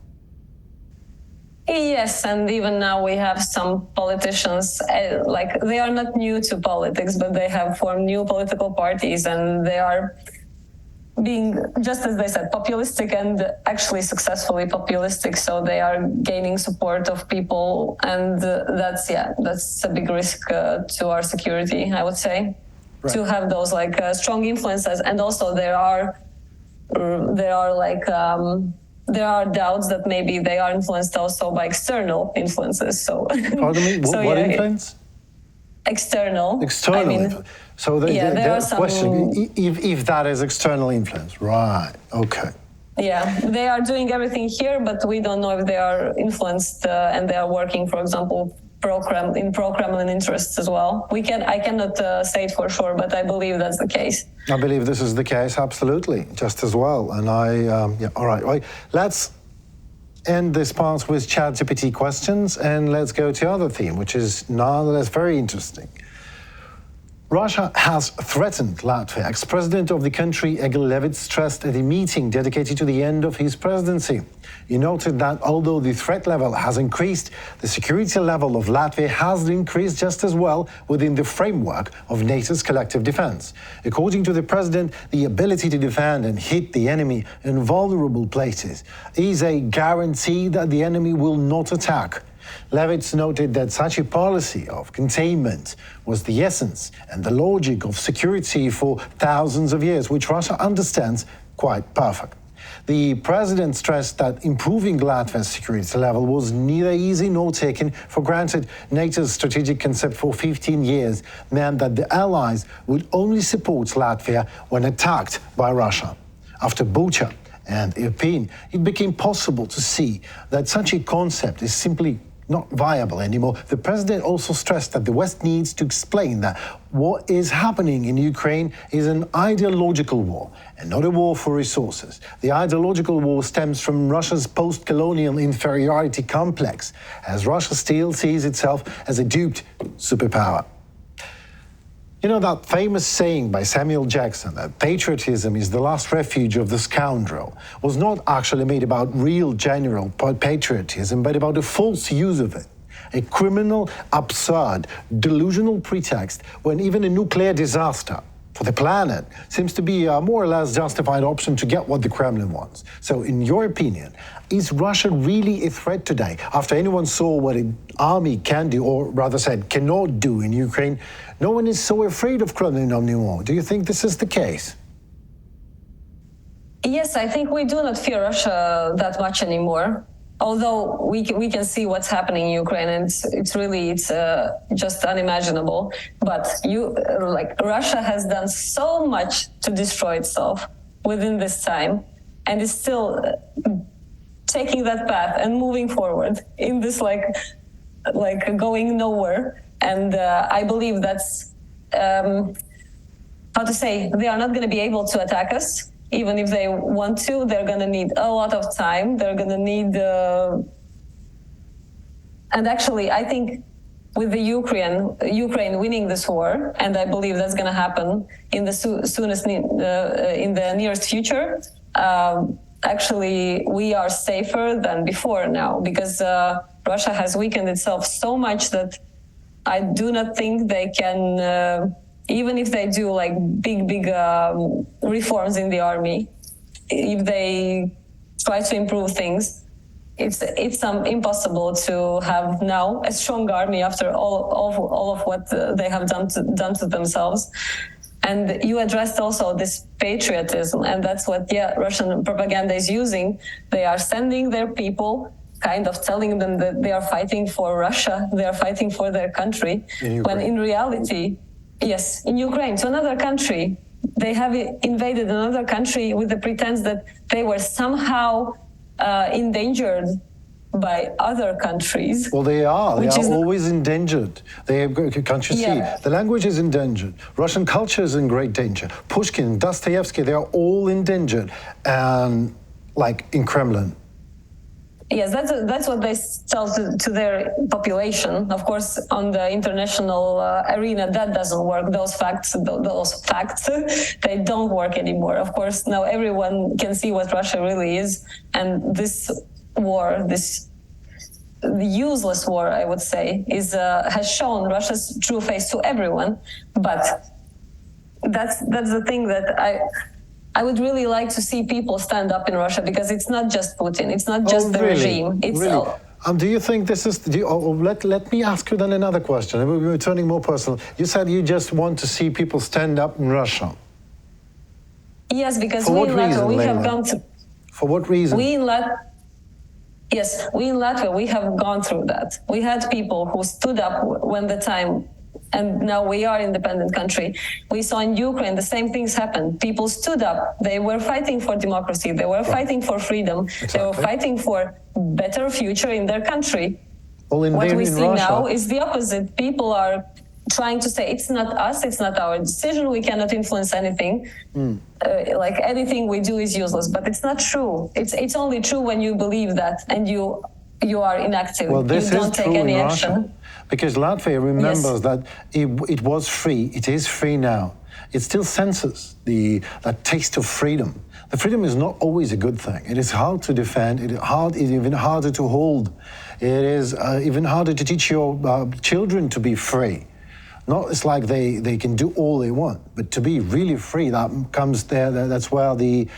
[SPEAKER 2] Yes, and even now we have some politicians, they are not new to politics, but they have formed new political parties, and they are being, just as they said, populistic, and actually successfully populistic. So they are gaining support of people, and that's a big risk to our security, I would say, right. To have those strong influences. And also there are doubts that maybe they are influenced also by external influences. So,
[SPEAKER 1] pardon me, what influence?
[SPEAKER 2] External.
[SPEAKER 1] External influence. So there are question if that is external influence, right? Okay.
[SPEAKER 2] Yeah, they are doing everything here, but we don't know if they are influenced and they are working, for example, pro-Kremlin interests as well. I cannot say it for sure, but I believe that's the case.
[SPEAKER 1] I believe this is the case, absolutely, just as well. And all right, let's end this part with ChatGPT questions, and let's go to other theme, which is nonetheless very interesting. Russia has threatened Latvia. Ex-president of the country, Egil Levits, stressed at a meeting dedicated to the end of his presidency. He noted that although the threat level has increased, the security level of Latvia has increased just as well within the framework of NATO's collective defense. According to the president, the ability to defend and hit the enemy in vulnerable places is a guarantee that the enemy will not attack. Levits noted that such a policy of containment was the essence and the logic of security for thousands of years, which Russia understands quite perfect. The president stressed that improving Latvia's security level was neither easy nor taken for granted. NATO's strategic concept for 15 years meant that the allies would only support Latvia when attacked by Russia. After Bucha and Irpin, it became possible to see that such a concept is simply not viable anymore. The president also stressed that the West needs to explain that what is happening in Ukraine is an ideological war and not a war for resources. The ideological war stems from Russia's post-colonial inferiority complex, as Russia still sees itself as a duped superpower. You know that famous saying by Samuel Jackson that patriotism is the last refuge of the scoundrel was not actually made about real, genuine patriotism, but about a false use of it. A criminal, absurd, delusional pretext when even a nuclear disaster for the planet seems to be a more or less justified option to get what the Kremlin wants. So, in your opinion, is Russia really a threat today? After anyone saw what an army can do, or rather said, cannot do in Ukraine, no one is so afraid of Kremlin anymore. Do you think this is the case?
[SPEAKER 2] Yes, I think we do not fear Russia that much anymore. Although we can see what's happening in Ukraine, and it's just unimaginable. But Russia has done so much to destroy itself within this time, and is still taking that path and moving forward in this going nowhere. And I believe that's they are not going to be able to attack us. Even if they want to, they're going to need a lot of time. They're going to need... And actually, I think with the Ukraine winning this war, and I believe that's going to happen in the in the nearest future, actually, we are safer than before now, because Russia has weakened itself so much that I do not think they can... even if they do big reforms in the army, if they try to improve things, it's impossible to have now a strong army after all of what they have done to themselves. And you addressed also this patriotism, and that's what Russian propaganda is using. They are sending their people, kind of telling them that they are fighting for Russia, they are fighting for their country, when in reality, yes, in Ukraine, to another country. They have invaded another country with the pretense that they were somehow endangered by other countries.
[SPEAKER 1] Well, they are. They are always endangered. Can't you see? The language is endangered. Russian culture is in great danger. Pushkin, Dostoevsky, they are all endangered. And in Kremlin.
[SPEAKER 2] Yes, that's what they tell to their population. Of course, on the international arena, that doesn't work. Those facts, they don't work anymore. Of course, now everyone can see what Russia really is, and this war, this useless war, I would say, has shown Russia's true face to everyone. But that's the thing that I would really like to see people stand up in Russia, because it's not just Putin, it's not just the regime. It's
[SPEAKER 1] do you think this is... let me ask you then another question. We're turning more personal. You said you just want to see people stand up in Russia.
[SPEAKER 2] Yes, because we in Latvia, have gone through...
[SPEAKER 1] For what reason?
[SPEAKER 2] We in Latvia, we have gone through that. We had people who stood up when the time... And now we are an independent country. We saw in Ukraine the same things happen. People stood up. They were fighting for democracy. They were fighting for freedom. Exactly. They were fighting for better future in their country. What we see now is the opposite. People are trying to say it's not us, it's not our decision, we cannot influence anything. Like anything we do is useless, but it's not true. It's only true when you believe that and you are inactive.
[SPEAKER 1] Well, this
[SPEAKER 2] you don't
[SPEAKER 1] is
[SPEAKER 2] take
[SPEAKER 1] true
[SPEAKER 2] any
[SPEAKER 1] in
[SPEAKER 2] action.
[SPEAKER 1] Russia, because Latvia remembers
[SPEAKER 2] Yes.
[SPEAKER 1] that it was free. It is free now. It still senses that taste of freedom. The freedom is not always a good thing. It is hard to defend. It is even harder to hold. It is even harder to teach your children to be free. Not it's like they can do all they want, but to be really free, that comes there. That's where the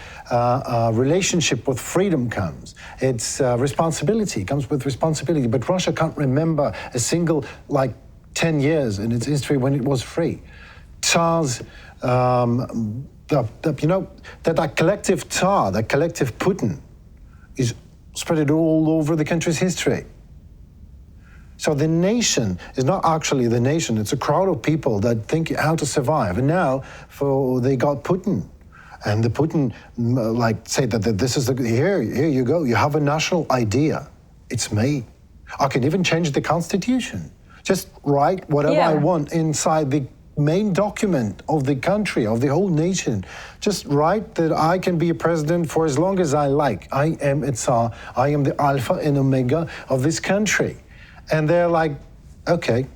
[SPEAKER 1] relationship with freedom comes. It's responsibility. It comes with responsibility. But Russia can't remember a single 10 years in its history when it was free. Tsars, that collective Tsar, that collective Putin, is spread all over the country's history. So the nation is not actually the nation, it's a crowd of people that think how to survive. And now they got Putin. And the Putin say that this is here you go, you have a national idea. It's me. I can even change the constitution. Just write whatever I want inside the main document of the country, of the whole nation. Just write that I can be a president for as long as I like. I am a Tsar. I am the Alpha and Omega of this country. And they're like, okay.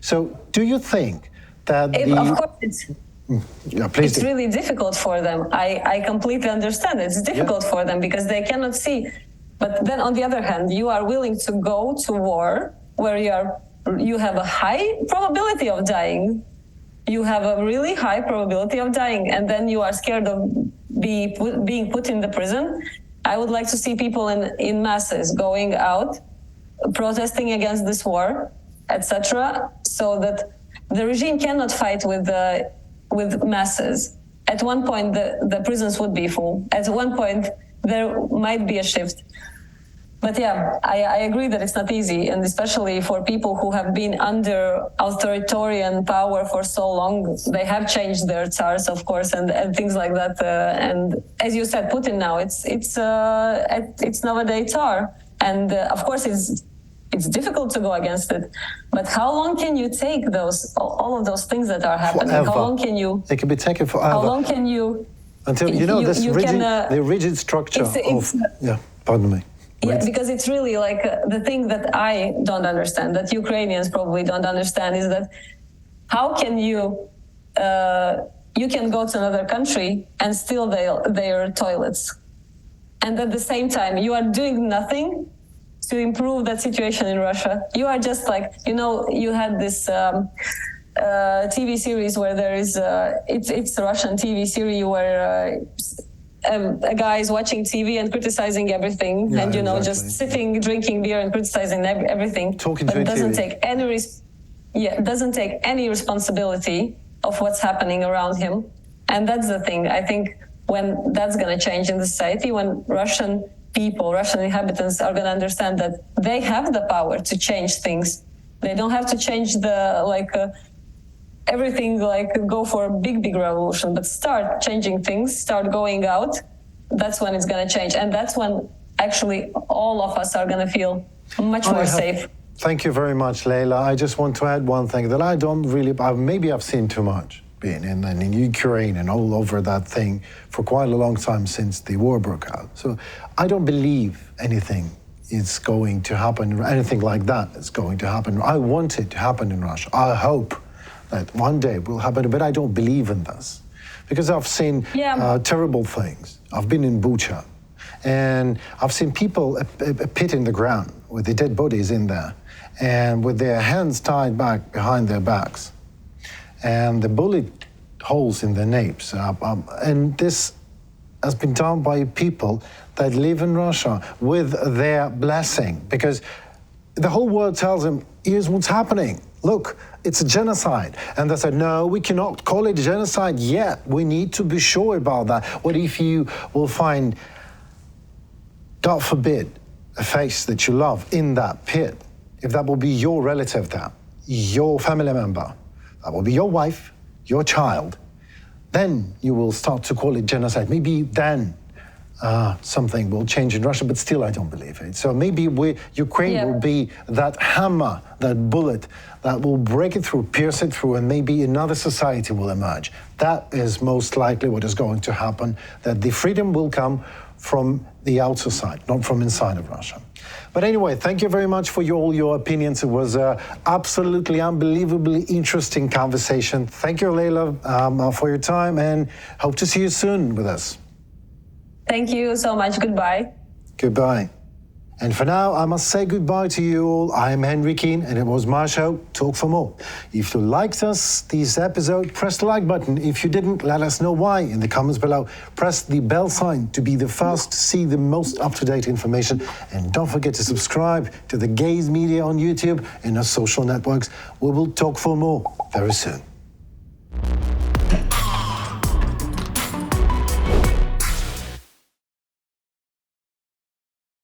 [SPEAKER 1] So do you think that
[SPEAKER 2] Of course, it's
[SPEAKER 1] do.
[SPEAKER 2] really difficult for them. I completely understand. It's difficult for them because they cannot see. But then on the other hand, you are willing to go to war where you have a high probability of dying. You have a really high probability of dying, and then you are scared of being put in the prison. I would like to see people in masses going out, protesting against this war, etc., so that the regime cannot fight with masses. At one point, the prisons would be full. At one point, there might be a shift. But yeah, I agree that it's not easy, and especially for people who have been under authoritarian power for so long, they have changed their tsars, of course, and things like that. And as you said, Putin now, it's nowadays tsar, and of course it's difficult to go against it. But how long can you take all of those things that are happening?
[SPEAKER 1] Forever.
[SPEAKER 2] How long can you?
[SPEAKER 1] It can be taken forever.
[SPEAKER 2] How long can you?
[SPEAKER 1] Until the rigid structure pardon me.
[SPEAKER 2] Yeah, because it's really like the thing that I don't understand, that Ukrainians probably don't understand, is that how can you can go to another country and steal their toilets, and at the same time you are doing nothing to improve that situation in Russia. You are just you had this TV series where there is it's a Russian TV series where a guy is watching TV and criticizing everything, and exactly. Just sitting, drinking beer and criticizing everything.
[SPEAKER 1] Talking
[SPEAKER 2] but
[SPEAKER 1] to
[SPEAKER 2] doesn't
[SPEAKER 1] TV.
[SPEAKER 2] doesn't take any responsibility of what's happening around him. And that's the thing. I think when that's going to change in the society, when Russian people, Russian inhabitants are going to understand that they have the power to change things. They don't have to change everything, go for a big revolution, but start changing things, start going out. That's when it's going to change. And that's when actually all of us are going to feel much more safe.
[SPEAKER 1] Thank you very much, Leila. I just want to add one thing that I don't really, maybe I've seen too much being in Ukraine and all over that thing for quite a long time since the war broke out. So I don't believe anything is going to happen, anything like that is going to happen. I want it to happen in Russia. I hope that one day will happen, but I don't believe in this because I've seen terrible things. I've been in Bucha, and I've seen people, a pit in the ground with the dead bodies in there, and with their hands tied back behind their backs, and the bullet holes in their napes. And this has been done by people that live in Russia with their blessing, because the whole world tells them, here's what's happening. Look, it's a genocide. And they said, no, we cannot call it a genocide yet. We need to be sure about that. What if you will find, God forbid, a face that you love in that pit? If that will be your relative there, your family member, that will be your wife, your child, then you will start to call it genocide. Maybe then something will change in Russia, but still I don't believe it. So maybe Ukraine will be that hammer, that bullet that will break it through, pierce it through, and maybe another society will emerge. That is most likely what is going to happen, that the freedom will come from the outer side, not from inside of Russia. But anyway, thank you very much for all your opinions. It was an absolutely unbelievably interesting conversation. Thank you, Leila, for your time, and hope to see you soon with us.
[SPEAKER 2] Thank you so much. Goodbye.
[SPEAKER 1] Goodbye. And for now, I must say goodbye to you all. I'm Henry Keane, and it was my show, Talk for More. If you liked this episode, press the like button. If you didn't, let us know why in the comments below. Press the bell sign to be the first to see the most up-to-date information. And don't forget to subscribe to the Gaze Media on YouTube and our social networks. We will talk for more very soon.